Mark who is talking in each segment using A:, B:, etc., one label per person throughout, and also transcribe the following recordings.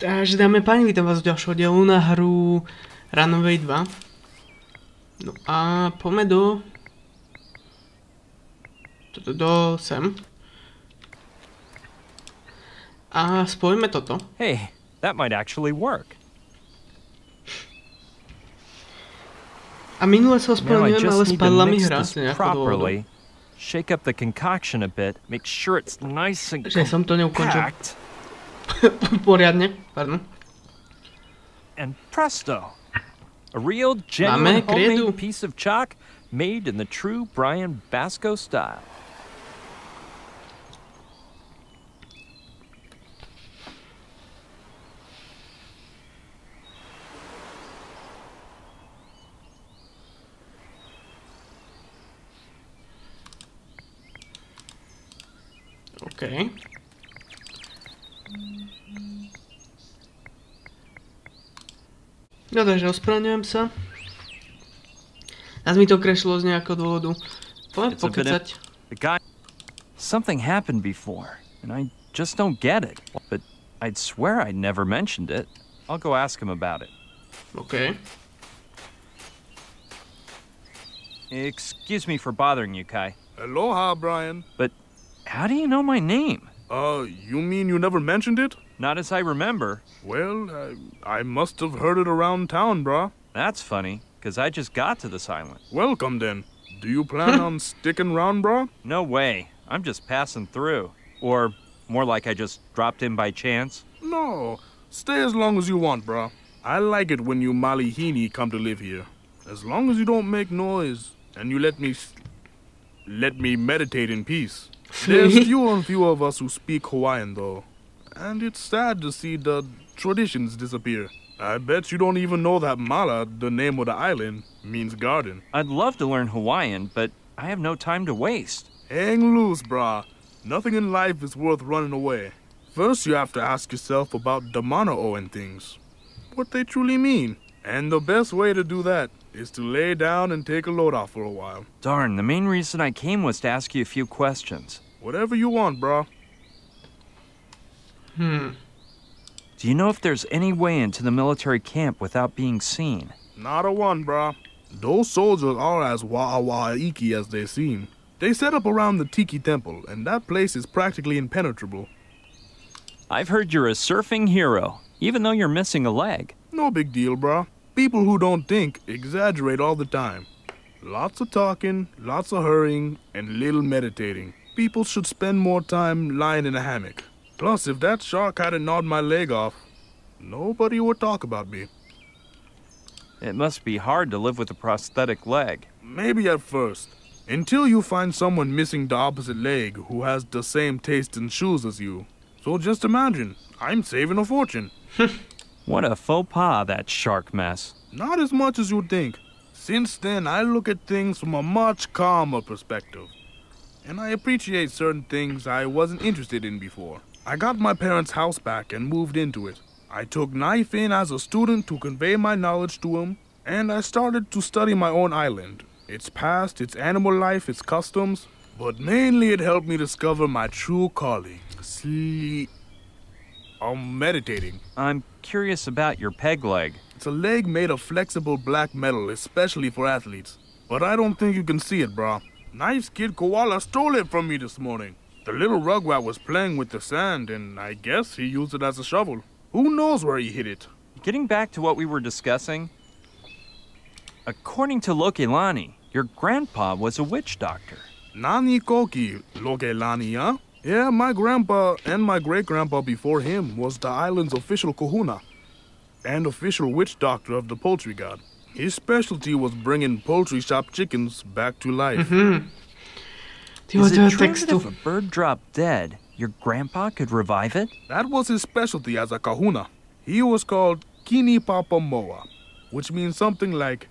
A: Takže dáme páni, vítam vás v ďalšieho dielu na hru Runaway 2. No a poďme do sem. A spojíme toto.
B: Hey, that might actually work.
A: A minule sa ospravedlňujem, ale spadla mi hra z nejakého dôvodu.
B: Shake up the concoction a bit, make sure it's nice and
A: som to neukončil.
B: compact.
A: Poriadne, pardon.
B: And presto! A real, genuine, homemade piece of chalk made in the true Brian Basco style.
A: OK. No takže ospravedlňujem sa. Nás mi to krešlo z nejakého dôvodu. Poďme pokecať.
B: Something happened before, and I just don't get it. But I'd swear I'd never mentioned it. I'll go ask him about it.
A: OK.
B: Excuse me for bothering you, Kai.
C: Aloha, Brian.
B: But how do you know my name?
C: You mean you never mentioned it?
B: Not as I remember.
C: Well, I must have heard it around town, brah.
B: That's funny, because I just got to this island.
C: Welcome, then. Do you plan on sticking around, brah?
B: No way. I'm just passing through. Or more like I just dropped in by chance.
C: No. Stay as long as you want, brah. I like it when you Malihini come to live here. As long as you don't make noise, and you let me meditate in peace. There's few of us who speak Hawaiian, though. And it's sad to see the traditions disappear. I bet you don't even know that Mala, the name of the island, means garden.
B: I'd love to learn Hawaiian, but I have no time to waste.
C: Hang loose, brah. Nothing in life is worth running away. First, you have to ask yourself about the Mana'o and things. What they truly mean. And the best way to do that is to lay down and take a load off for a while.
B: Darn, the main reason I came was to ask you a few questions.
C: Whatever you want, brah.
B: Do you know if there's any way into the military camp without being seen?
C: Not a one, brah. Those soldiers are as wa'awa'iki as they seem. They set up around the Tiki Temple, and that place is practically impenetrable.
B: I've heard you're a surfing hero, even though you're missing a leg.
C: No big deal, brah. People who don't think exaggerate all the time. Lots of talking, lots of hurrying, and little meditating. People should spend more time lying in a hammock. Plus, if that shark hadn't gnawed my leg off, nobody would talk about me.
B: It must be hard to live with a prosthetic leg.
C: Maybe at first. Until you find someone missing the opposite leg who has the same taste in shoes as you. So just imagine, I'm saving a fortune.
B: What a faux pas, that shark mess.
C: Not as much as you'd think. Since then, I look at things from a much calmer perspective. And I appreciate certain things I wasn't interested in before. I got my parents' house back and moved into it. I took Knife in as a student to convey my knowledge to him, and I started to study my own island. Its past, its animal life, its customs, but mainly it helped me discover my true calling. Meditating.
B: I'm curious about your peg leg.
C: It's a leg made of flexible black metal, especially for athletes. But I don't think you can see it, brah. Knife's kid Koala stole it from me this morning. The little rugrat was playing with the sand, and I guess he used it as a shovel. Who knows where he hid it?
B: Getting back to what we were discussing, according to Lokelani, your grandpa was a witch doctor.
C: Nani Koki, Lokelani, huh? Yeah, my grandpa and my great-grandpa before him was the island's official kahuna and official witch doctor of the poultry god. His specialty was bringing poultry shop chickens back to life.
B: Is it true that if a bird dropped dead, your grandpa could revive it?
C: That was his specialty as a kahuna. He was called Kini Papa Moa, which means something like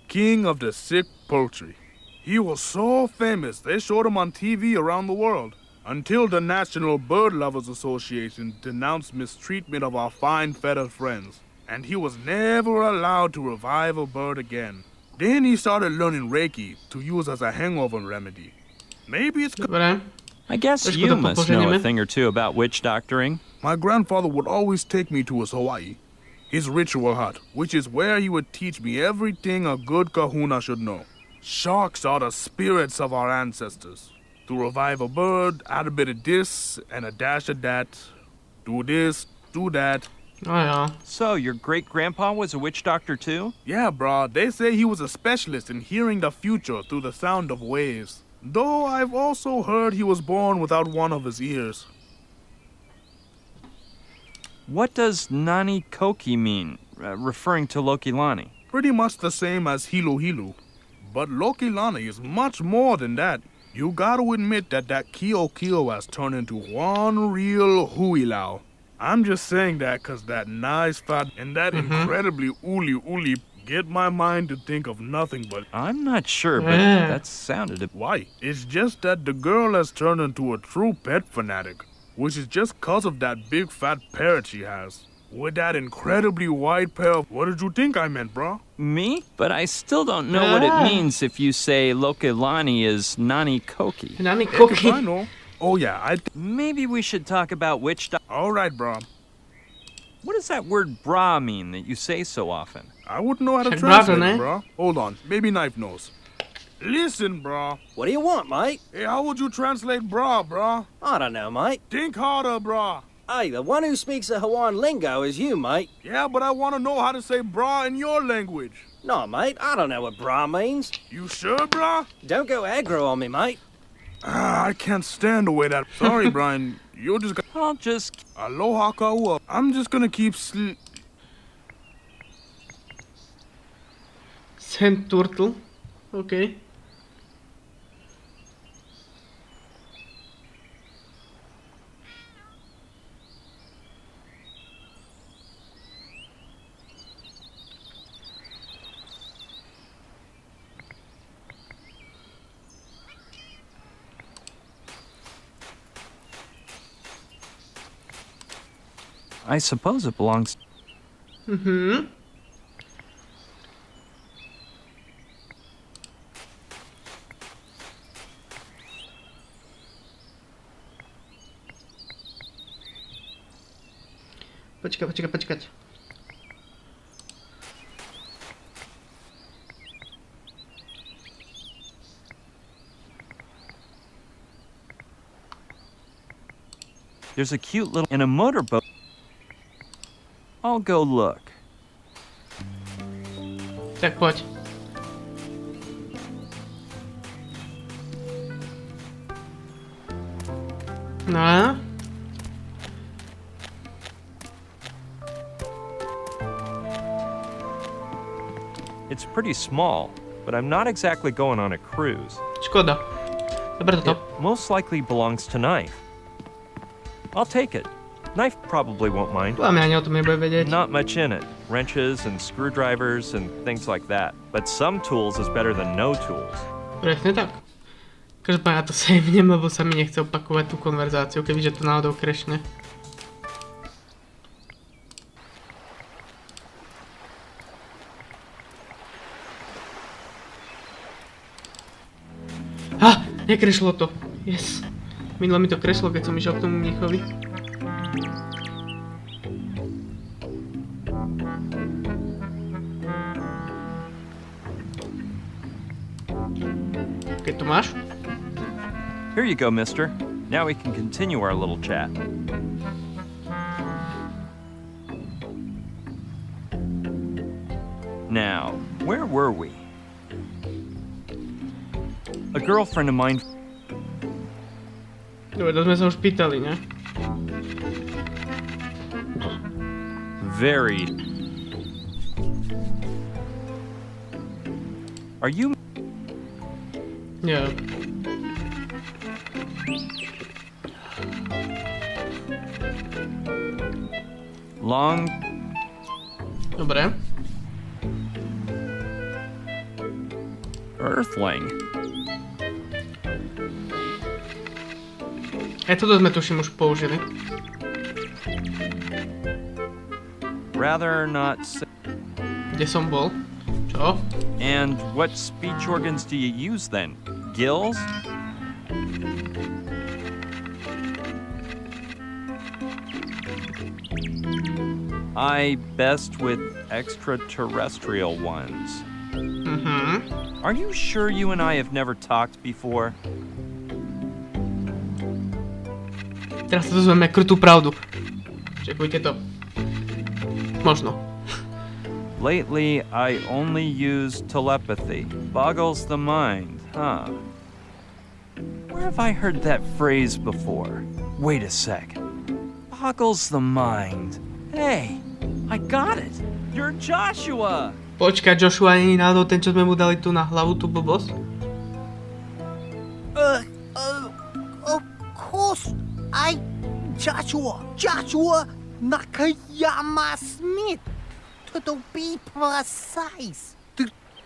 C: King of the Sick Poultry. He was so famous, they showed him on TV around the world, until the National Bird Lovers Association denounced mistreatment of our fine feathered friends, and he was never allowed to revive a bird again. Then he started learning Reiki to use as a hangover remedy. Maybe it's...
A: Dobre.
B: I guess you must know a thing or two about witch doctoring.
C: My grandfather would always take me to his Hawaii, his ritual hut, which is where he would teach me everything a good kahuna should know. Sharks are the spirits of our ancestors. To revive a bird, add a bit of this and a dash of that. Do this, do that.
A: Oh yeah.
B: So, your great-grandpa was a witch doctor too?
C: Yeah, brah. They say he was a specialist in hearing the future through the sound of waves. Though I've also heard he was born without one of his ears.
B: What does Nani Koki mean, referring to Lokilani?
C: Pretty much the same as Hilu Hilu. But Lokilani is much more than that. You gotta admit that Kio Kio has turned into one real huilau. I'm just saying that cause that nice fat and that incredibly uli get my mind to think of nothing but...
B: I'm not sure, but that sounded...
C: Why? It's just that the girl has turned into a true pet fanatic, which is just cause of that big fat parrot she has. With that incredibly wide pair of... What did you think I meant, bro?
B: Me? But I still don't know what it means if you say Lokilani is Nani Koki.
A: Nani Koki?
C: I know. Oh yeah,
B: Maybe we should talk about witch doctor.
C: Alright, bro.
B: What does that word bra mean that you say so often?
C: I wouldn't know how to translate it, bro. Hold on, maybe Knife knows. Listen, bro.
D: What do you want, mate?
C: Hey, how would you translate bra, bro?
D: I don't know, mate.
C: Think harder, bro.
D: Hey, the one who speaks the Hawaiian lingo is you, mate.
C: Yeah, but I want to know how to say bra in your language.
D: No, mate, I don't know what bra means.
C: You sure, bro?
D: Don't go aggro on me, mate.
C: I can't stand the way that... Sorry, Brian. You're just...
B: I'll just...
C: Aloha kaua. I'm just gonna keep
A: Sand turtle. Okay.
B: I suppose it belongs...
A: Počkať.
B: There's a cute little... in a motorboat. I'll go look.
A: Tak poď. No a?
B: It's pretty small, but I'm not exactly going on a cruise.
A: Škoda. Dobre toto.
B: It most likely belongs to Knife. I'll take it. Knife probably won't mind.
A: Ani o tom nebude vedieť.
B: Not much in it. Wrenches and screwdrivers and things like that. But some tools is better than no tools.
A: Presne tak. Každopádne ja to savenem, lebo sa mi nechce opakovať tú konverzáciu, kebyže to náhodou crashne. Nekrešlo to. Yes. Minule mi to krešlo, keď som išiel k tomu mníchovi. Keď to máš?
B: Here you go, mister. Now we can continue our little chat. Now, where were we? A girlfriend of mine...
A: Dobre, to sme sa už pýtali, ne?
B: Very... Are you...
A: Yeah.
B: Long...
A: Dobre.
B: Earthling.
A: Aj toto sme tuším už použili.
B: Rather not say...
A: Kde som bol? Čo?
B: And what speech organs do you use then? Gills? I best with extraterrestrial ones. Are you sure you and I have never talked before?
A: Teraz sa dozvieme krutú pravdu. Čekujte to. Možno.
B: Lately, I only use telepathy. Boggles the mind, huh? Where have I heard that phrase before? Wait a sec. Boggles the mind. Hey, I got it. You're Joshua.
A: Počkaj, Joshua nie je náhodou ten, čo sme mu dali tu na hlavu, tú blbosť?
E: Of course, Joshua Nakayama Smith, to be precise.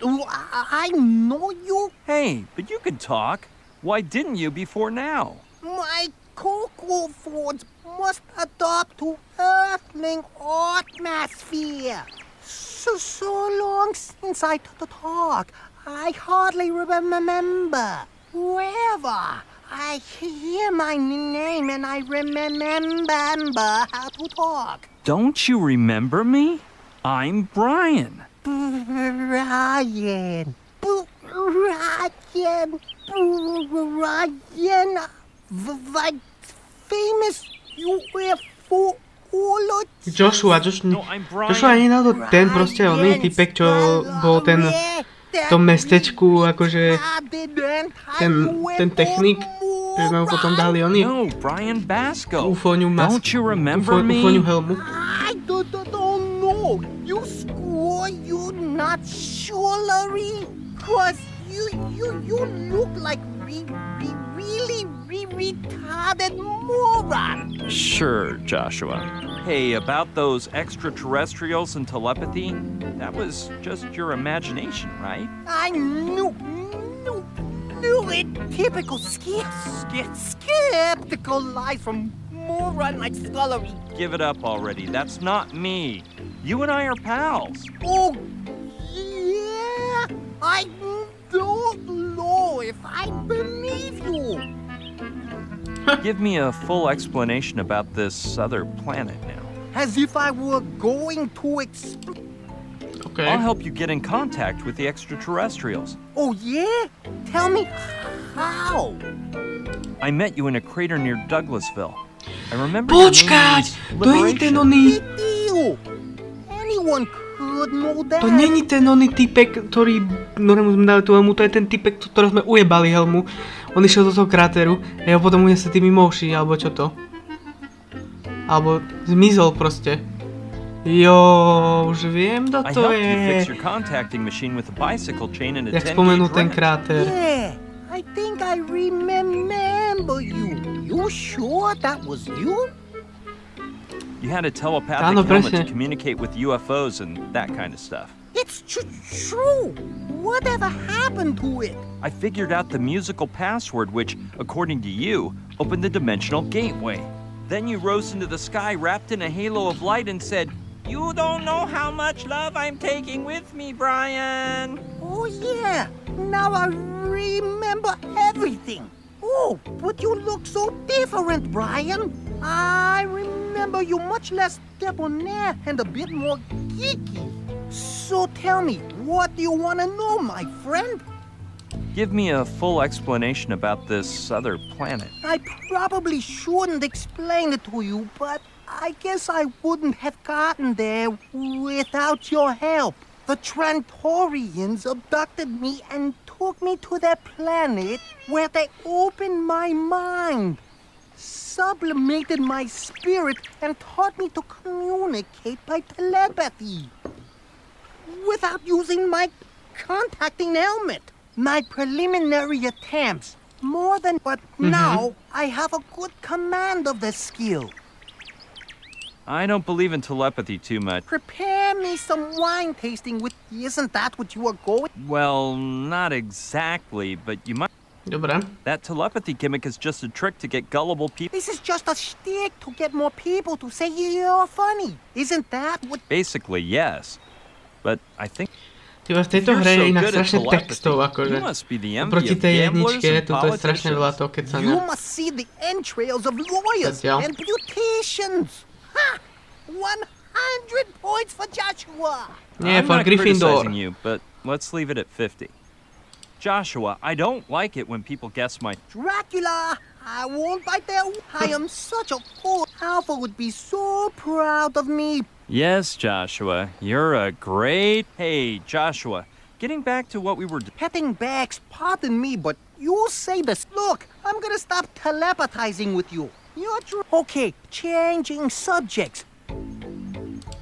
E: I know you.
B: Hey, but you can talk. Why didn't you before now?
E: My cocoa fords must adapt to Earthling atmosphere. So long since I talk, I hardly remember. However, I hear my name and I remember how to talk.
B: Don't you remember me? I'm Brian.
E: Brian. The famous UFO.
A: Joshua nie je náhodou ten proste oný typek, čo bol ten v tom mestečku, akože ten technik, že sme mu potom dali oný ufóňu masku, ufóňu helmu.
E: I don't know. You score, you not surely, cause you look like really retarded moron.
B: Sure, Joshua. Hey, about those extraterrestrials and telepathy, that was just your imagination, right?
E: I knew it. Typical skeptical lies from moron like scullery.
B: Give it up already. That's not me. You and I are pals.
E: Oh, yeah? I don't know if I believe you.
B: Give me a full explanation about this other planet now.
E: As if I were going to explain.
A: Okay.
B: I'll help you get in contact with the extraterrestrials.
E: Oh, yeah? Tell me how.
B: I met you in a crater near Douglasville. I remember
A: Počkať! To nie je ten oný...
E: Anyone could know that.
A: To nie je ten oný typek, ktorému sme dali tú helmu, to je ten typek, ktorého sme ujebali helmu. On išiel do toho kráteru a jeho potom uniesli tými mouši, alebo čo to? Alebo zmizol proste. Jo, už viem, kto to je. Jak spomenul ten kráter.
E: Yeah, I think I remember you. You sure that was you?
B: You had a telepathic helmet to communicate with UFOs and that kind of stuff.
E: It's true. Whatever happened to it?
B: I figured out the musical password which, according to you, opened the dimensional gateway. Then you rose into the sky wrapped in a halo of light and said, "You don't know how much love I'm taking with me, Brian."
E: Oh yeah, now I remember everything. Oh, but you look so different, Brian. I remember you much less debonair and a bit more geeky. So tell me, what do you want to know, my friend?
B: Give me a full explanation about this other planet.
E: I probably shouldn't explain it to you, but I guess I wouldn't have gotten there without your help. The Trantorians abducted me and took me to their planet where they opened my mind, sublimated my spirit, and taught me to communicate by telepathy without using my contacting helmet. My preliminary attempts, more than, but now I have a good command of the skill.
B: I don't believe in telepathy too much.
E: Prepare me some wine tasting with, isn't that what you are going?
B: Well, not exactly, but you might.
A: Dobre.
B: That telepathy gimmick is just a trick to get gullible people.
E: This is just a shtick to get more people to say you're funny. Isn't that what?
B: Basically, yes. But I think...
A: V tejto hre je inak strašne textov, akože. Oproti tej jedničke, toto je strašne veľa toho kecaňa.
E: You must see the entrails of lawyers and beauticians. Ha! 100 points for Joshua!
A: Nie,
B: I'm
A: for
B: not
A: Gryffindor.
B: criticizing you, but let's leave it at 50. Joshua, I don't like it when people guess my...
E: Dracula! I won't bite their... I am such a fool. Alpha would be so proud of me.
B: Yes, Joshua, you're a great... Hey, Joshua, getting back to what we were...
E: Petting bags, pardon me, but you say this. Look, I'm gonna stop telepathizing with you. You're okay, changing subjects.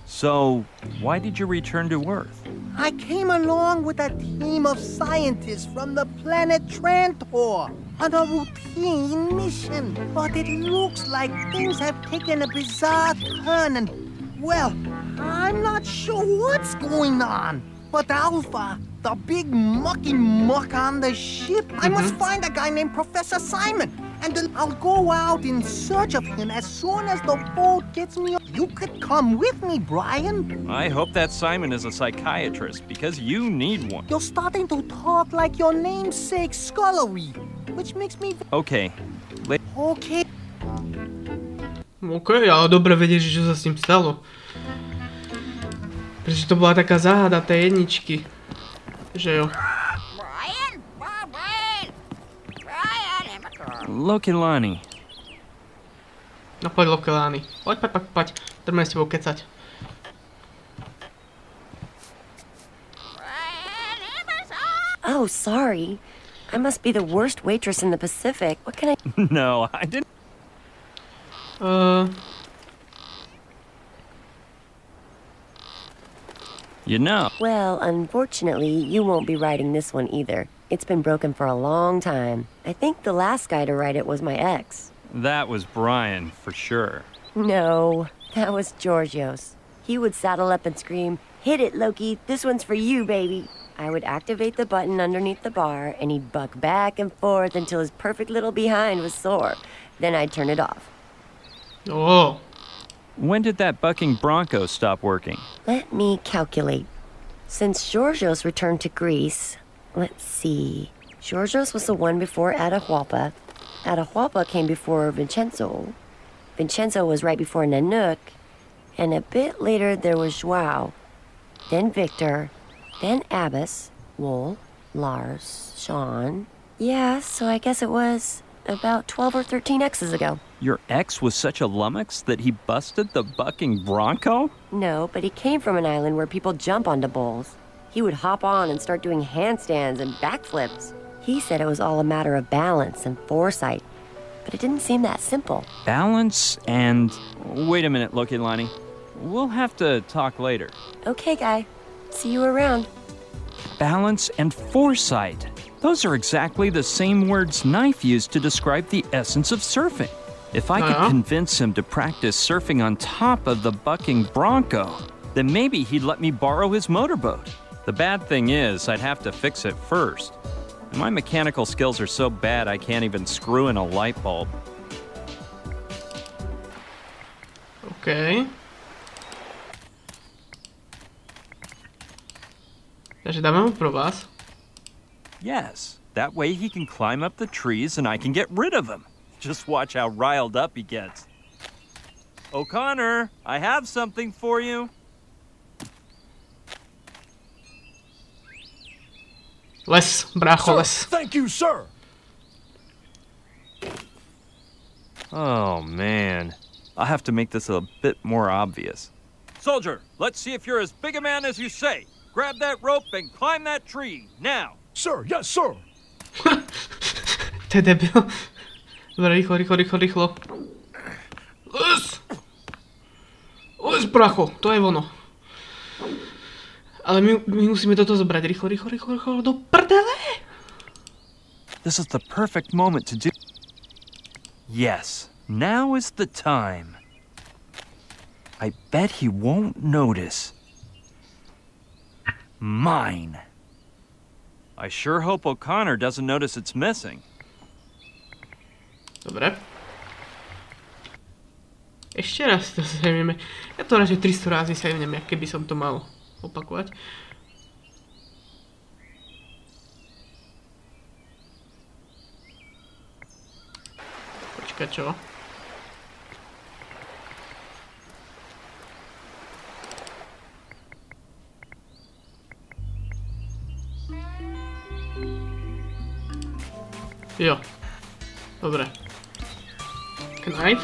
B: So, why did you return to Earth?
E: I came along with a team of scientists from the planet Trantor on a routine mission. But it looks like things have taken a bizarre turn and, well, I'm not sure what's going on. But Alpha, the big mucky muck on the ship, I must find a guy named Professor Simon. And then I'll go out in search of him as soon as the boat gets me. You could come with me, Brian.
B: I hope that Simon is a psychiatrist, because you need one.
E: You're starting to talk like your namesake Scullery, which makes me...
B: Okay.
E: Okay.
A: OK, ale dobre vedieť, čo sa s ním stalo. Pretože to bola taká záhada tej jedničky. Že jo.
B: Lokilani.
A: No poď, Lokelani. Poď. Drme s tebou kecať.
F: Oh, sorry. I must be the worst waitress in the Pacific. What can I...
B: No, I didn't... You know.
F: Well, unfortunately, you won't be riding this one either. It's been broken for a long time. I think the last guy to ride it was my ex.
B: That was Brian, for sure.
F: No, that was Georgios. He would saddle up and scream, "Hit it, Loki, this one's for you, baby." I would activate the button underneath the bar, and he'd buck back and forth until his perfect little behind was sore. Then I'd turn it off.
A: Oh.
B: When did that bucking bronco stop working?
F: Let me calculate. Since Georgios returned to Greece, let's see. Georgios was the one before Atahualpa. Atahualpa came before Vincenzo. Vincenzo was right before Nanook. And a bit later there was Joao. Then Victor. Then Abbas. Wool. Lars. Sean. Yeah, so I guess it was about 12 or 13 X's ago.
B: Your ex was such a lummox that he busted the bucking bronco?
F: No, but he came from an island where people jump onto bulls. He would hop on and start doing handstands and backflips. He said it was all a matter of balance and foresight, but it didn't seem that simple.
B: Balance and... Wait a minute, Lokilani. We'll have to talk later.
F: Okay, guy. See you around.
B: Balance and foresight. Those are exactly the same words Knife used to describe the essence of surfing. If I could convince him to practice surfing on top of the bucking bronco, then maybe he'd let me borrow his motorboat. The bad thing is, I'd have to fix it first. And my mechanical skills are so bad I can't even screw in a light bulb.
A: OK. Takže dáme mu pro vás.
B: Yes, that way he can climb up the trees and I can get rid of him. Just watch how riled up he gets. O'Connor, I have something for you.
A: Les, brácho, les.
G: Thank you, sir.
B: Oh, man. I'll have to make this a bit more obvious. Soldier, let's see if you're as big a man as you say. Grab that rope and climb that tree, now.
G: Sir, yes, sir.
A: To je debil. Dobre, rýchlo. Les, brácho, to je ono. Ale my musíme toto zobrať. Rýchlo, do prdele!
B: This is the perfect moment to do... Yes, now is the time. I bet he won't notice. Mine. I sure hope O'Connor doesn't notice it's missing.
A: Dobre. Ešte raz to sajmeme. Ja to radšej 300 razy sajmem, keby som to mal opakovať. Počkaj, čo? Jo. Dobre. Knife?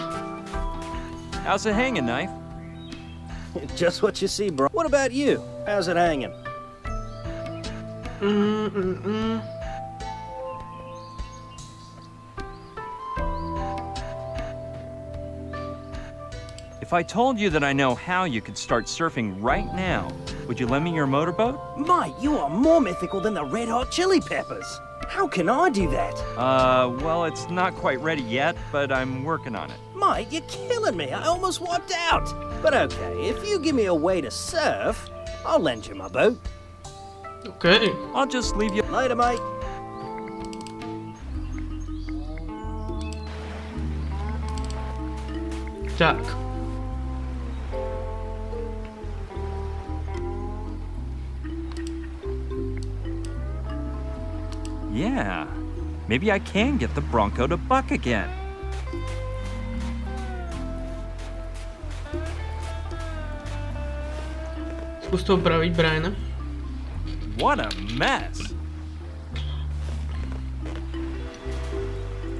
B: How's it hanging, Knife?
D: Just what you see, bro. What about you? How's it hanging?
B: If I told you that I know how you could start surfing right now, would you lend me your motorboat?
D: Mate, you are more mythical than the Red Hot Chili Peppers. How can I do that?
B: Well, it's not quite ready yet, but I'm working on it.
D: Mate, you're killing me. I almost wiped out. But okay, if you give me a way to surf, I'll lend you my boat.
A: Okay.
B: I'll just leave you.
D: Later, mate.
A: Tak.
B: Yeah, maybe I can get the Bronco to buck again.
A: Skús to opraviť, Brian.
B: What a mess!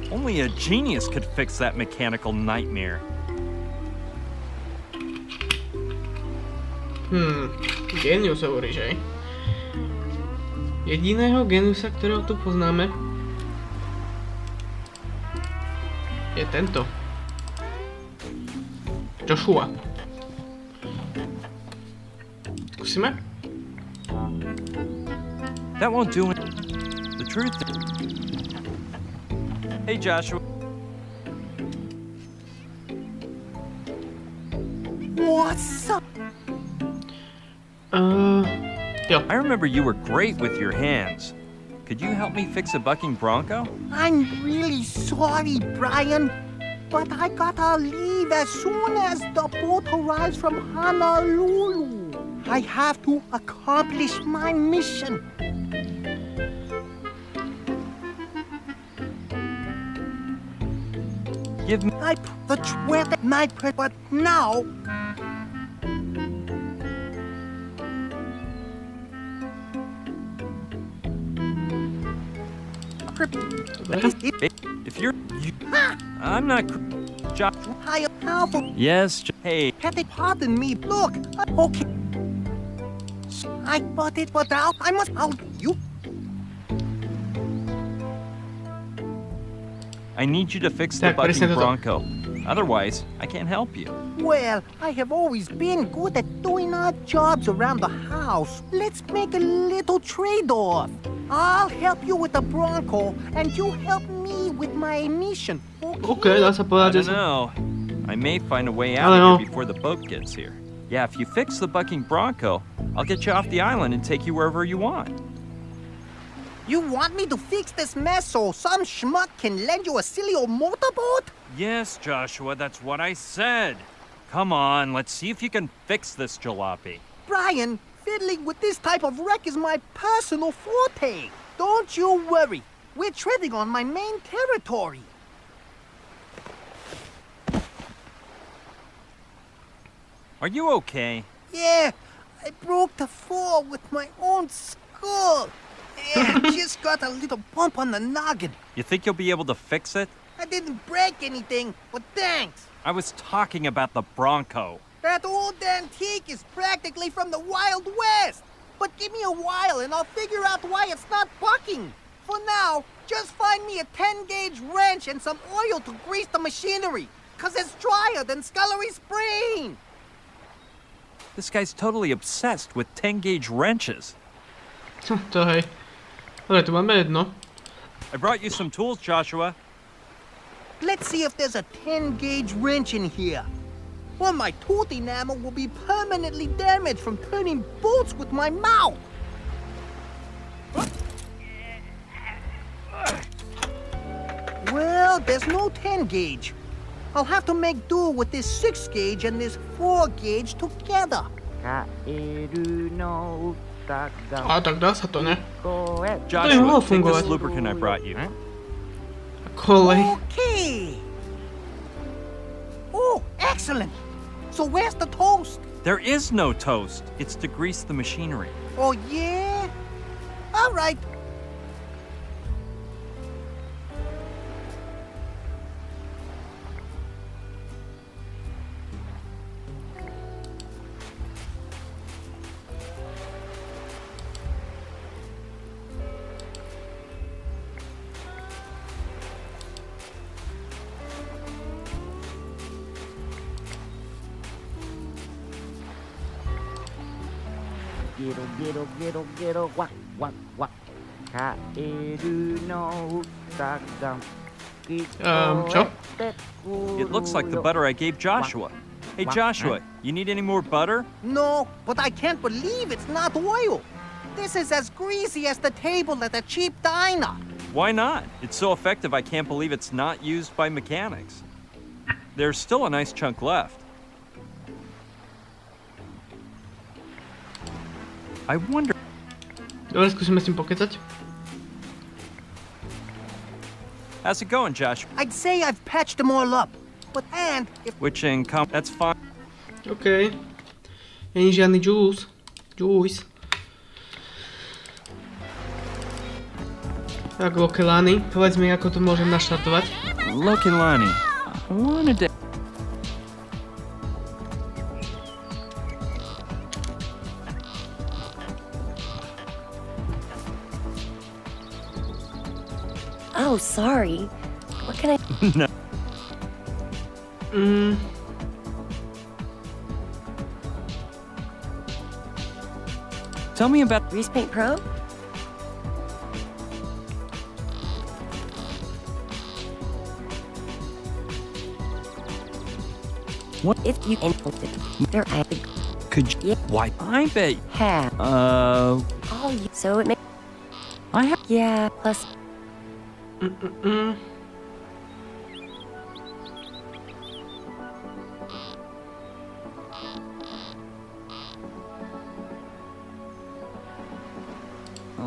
B: Only a genius could fix that mechanical nightmare.
A: Génius hovoríš, hej? Jediného géniusa, ktorého tu poznáme, je tento. Joshua. Skúsime?
B: That won't do it. The truth is... Hey, Joshua.
E: What's up?
A: Jo.
B: I remember you were great with your hands. Could you help me fix a bucking bronco?
E: I'm really sorry, Brian, but I gotta leave as soon as the boat arrives from Honolulu. I have to accomplish my mission.
B: Give me...
E: The 12th night, but now...
B: If you're... I'm not... Joshua. Yes, hey.
E: Pardon me, look. Okay. I bought it, but now I must help you.
B: I need you to fix the bucking bronco. Otherwise, I can't help you.
E: Well, I have always been good at doing odd jobs around the house. Let's make a little trade-off. I'll help you with the bronco, and you help me with my mission.
A: Okay, dá sa povedať,
B: I don't know. I may find a way out of here before the boat gets here. Yeah, if you fix the bucking bronco, I'll get you off the island and take you wherever you want.
E: You want me to fix this mess so some schmuck can lend you a silly old motorboat?
B: Yes, Joshua, that's what I said. Come on, let's see if you can fix this jalopy.
E: Brian, fiddling with this type of wreck is my personal forte. Don't you worry. We're treading on my main territory.
B: Are you okay?
E: Yeah, I broke the fall with my own skull. Yeah, just got a little bump on the noggin.
B: You think you'll be able to fix it?
E: I didn't break anything, but thanks.
B: I was talking about the Bronco.
E: That old antique is practically from the Wild West. But give me a while and I'll figure out why it's not bucking. For now, just find me a 10-gauge wrench and some oil to grease the machinery. 'Cause it's drier than Scullery Spring.
B: This guy's totally obsessed with 10-gauge wrenches.
A: To hej. Dobre, tu máme jedno.
B: I brought you some tools, Joshua.
E: Let's see if there's a 10-gauge wrench in here. Or my tooth enamel will be permanently damaged from turning bolts with my mouth. Well, there's no 10-gauge. I'll have to make do with this 6-gauge and this 4-gauge together.
A: A tak dá sa to, ne?
B: Joshua, take this lubricant I brought you.
A: Kolej.
E: Okay. Oh, excellent. So where's the toast?
B: There is no toast. It's to grease the machinery.
E: Oh, yeah? All right.
A: Čo?
B: It looks like the butter I gave Joshua. Hey, Joshua, you need any more butter?
E: No, but I can't believe it's not oil. This is as greasy as the table at a cheap diner.
B: Why not? It's so effective I can't believe it's not used by mechanics. There's still a nice chunk left. I wonder...
A: Dobre, skúsime s tým pokecať.
B: How's it going, Josh?
E: I'd say I've patched them all up. But if...
B: Which income? That's fine.
A: OK. Není žiadny juice. Tak, Lokelani, povedz mi, ako to môžem naštartovať.
B: Lokelani, I wanted to...
F: Oh, sorry. What can I...
B: No. Tell me about...
F: Grease Paint Pro?
B: What?
F: If you input it, there I
B: could you...
F: Yeah.
B: Why? I bet...
F: have.
B: Oh,
F: So it may...
B: I have...
F: Yeah, plus...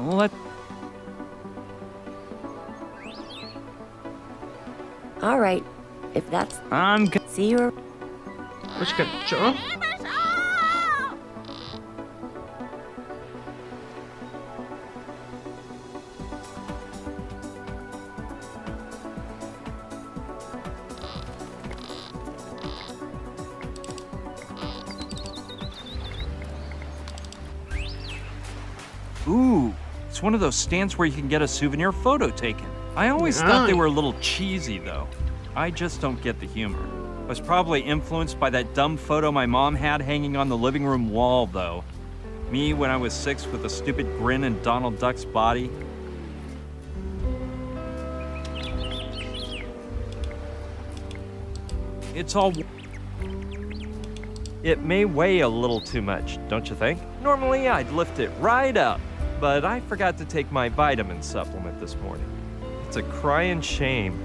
B: Let...
F: All right, if that's...
B: I'm...
F: See you...
A: Počkaj, čo?
B: Ooh, it's one of those stands where you can get a souvenir photo taken. I always thought they were a little cheesy, though. I just don't get the humor. I was probably influenced by that dumb photo my mom had hanging on the living room wall, though. Me when I was 6 with a stupid grin in Donald Duck's body. It's all... It may weigh a little too much, don't you think? Normally I'd lift it right up, but I forgot to take my vitamin supplement this morning. It's a crying shame.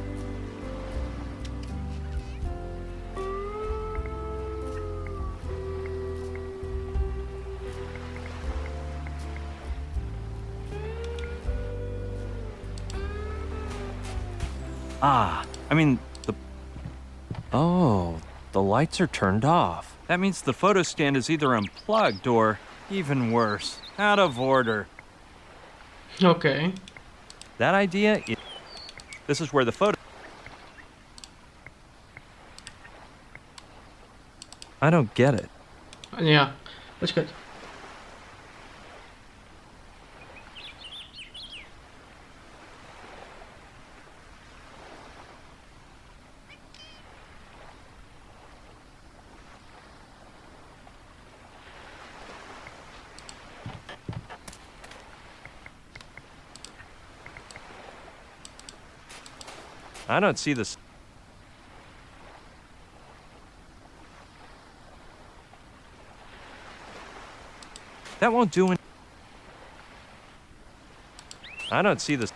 B: I mean, Oh, the lights are turned off. That means the photo stand is either unplugged or, even worse, out of order.
A: OK.
B: That idea is... This is where the photo... I don't get it.
A: Yeah, počkať.
B: I don't see this. That won't do it. I don't see this.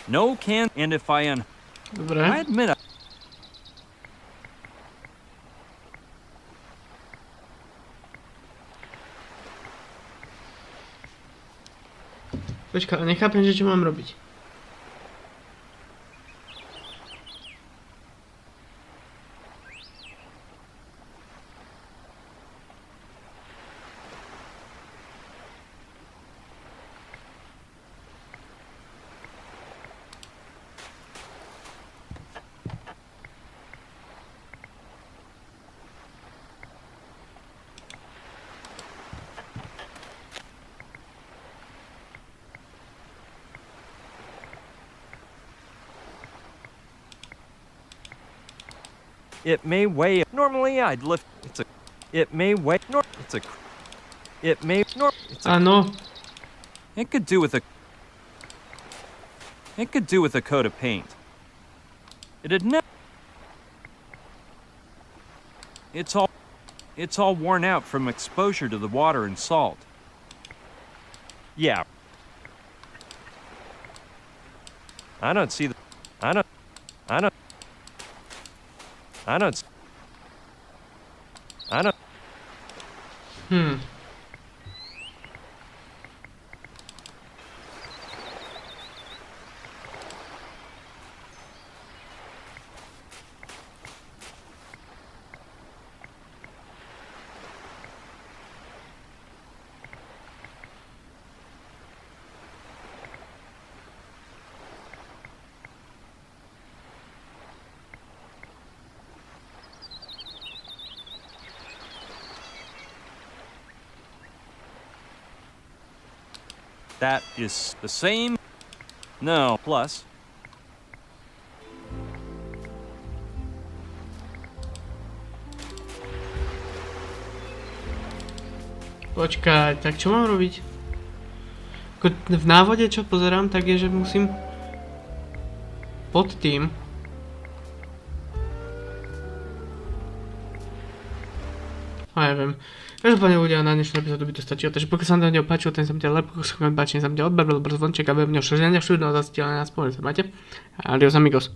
B: No can, and if I
A: Dobre.
B: I admit
A: Počkaj, nechápem, že čo mám robiť.
B: It may weigh. Normally I'd lift. It's a. It may weigh. It's a. It may. It's a.
A: Áno.
B: It could do with a. It could do with a coat of paint. It'd never. It's all worn out from exposure to the water and salt. Yeah. I don't see the. I don't. That is the same. No, plus.
A: Počkaj, tak čo mám robiť? V návode, čo pozerám, tak je, že musím pod tým. A neviem. Každopádne ľudia, na dnešnú epizódu by to stačilo, takže pokiaľ sa vám to video páčilo, ten sa mi ďalej, pokiaľ sa vám páči, ten sa mi ďalej odber, brzo zvonček a budeme zase diele, nás spolu sa máte. Adios amigos.